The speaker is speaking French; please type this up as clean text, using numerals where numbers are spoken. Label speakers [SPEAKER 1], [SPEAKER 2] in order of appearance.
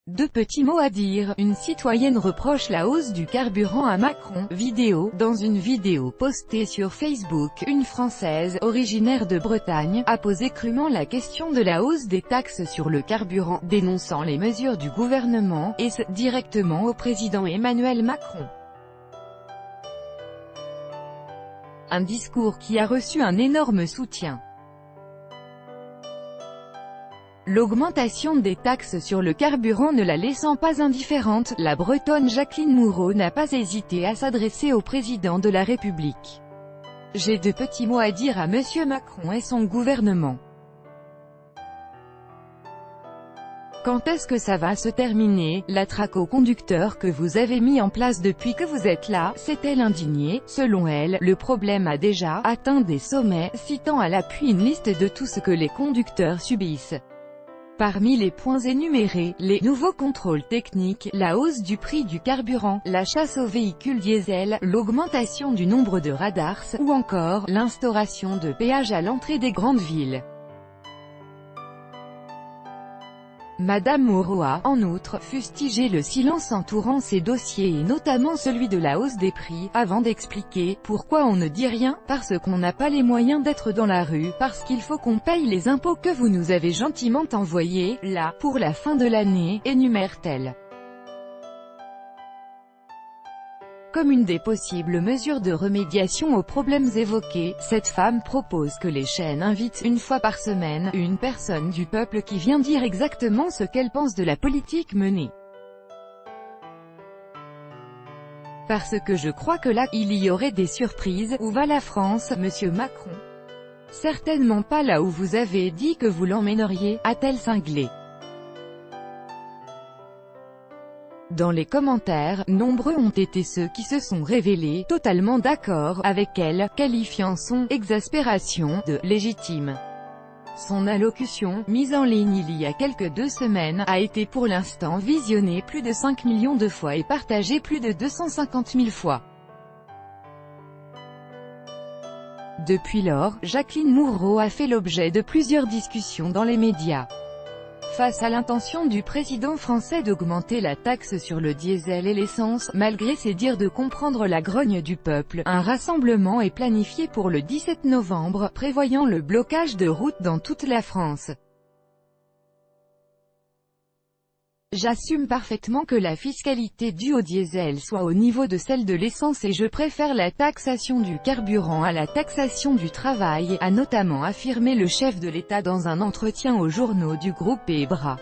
[SPEAKER 1] Deux petits mots à dire. Une citoyenne reproche la hausse du carburant à Macron. Vidéo. Dans une vidéo postée sur Facebook, une Française, originaire de Bretagne, a posé crûment la question de la hausse des taxes sur le carburant, dénonçant les mesures du gouvernement, et ce, directement au président Emmanuel Macron. Un discours qui a reçu un énorme soutien. L'augmentation des taxes sur le carburant ne la laissant pas indifférente, la Bretonne Jacqueline Moreau n'a pas hésité à s'adresser au président de la République. « J'ai deux petits mots à dire à Monsieur Macron et son gouvernement. Quand est-ce que ça va se terminer? La traque aux conducteurs que vous avez mis en place depuis que vous êtes là, s'est-elle indignée? Selon elle, le problème a déjà atteint des sommets, citant à l'appui une liste de tout ce que les conducteurs subissent. Parmi les points énumérés, les nouveaux contrôles techniques, la hausse du prix du carburant, la chasse aux véhicules diesel, l'augmentation du nombre de radars, ou encore, l'instauration de péages à l'entrée des grandes villes. Madame Moreau a, en outre, fustigé le silence entourant ces dossiers et notamment celui de la hausse des prix, avant d'expliquer « Pourquoi on ne dit rien? Parce qu'on n'a pas les moyens d'être dans la rue, parce qu'il faut qu'on paye les impôts que vous nous avez gentiment envoyés, là, pour la fin de l'année », énumère-t-elle. Comme une des possibles mesures de remédiation aux problèmes évoqués, cette femme propose que les chaînes invitent une fois par semaine, une personne du peuple qui vient dire exactement ce qu'elle pense de la politique menée. Parce que je crois que là, il y aurait des surprises. Où va la France, Monsieur Macron? Certainement pas là où vous avez dit que vous l'emmèneriez, a-t-elle cinglé. Dans les commentaires, nombreux ont été ceux qui se sont révélés totalement d'accord avec elle, qualifiant son « exaspération » de « légitime ». Son allocution, mise en ligne il y a quelques 2 semaines, a été pour l'instant visionnée plus de 5 millions de fois et partagée plus de 250 000 fois. Depuis lors, Jacqueline Moreau a fait l'objet de plusieurs discussions dans les médias. Face à l'intention du président français d'augmenter la taxe sur le diesel et l'essence, malgré ses dires de comprendre la grogne du peuple, un rassemblement est planifié pour le 17 novembre, prévoyant le blocage de routes dans toute la France. J'assume parfaitement que la fiscalité due au diesel soit au niveau de celle de l'essence et je préfère la taxation du carburant à la taxation du travail, a notamment affirmé le chef de l'État dans un entretien aux journaux du groupe Ebra.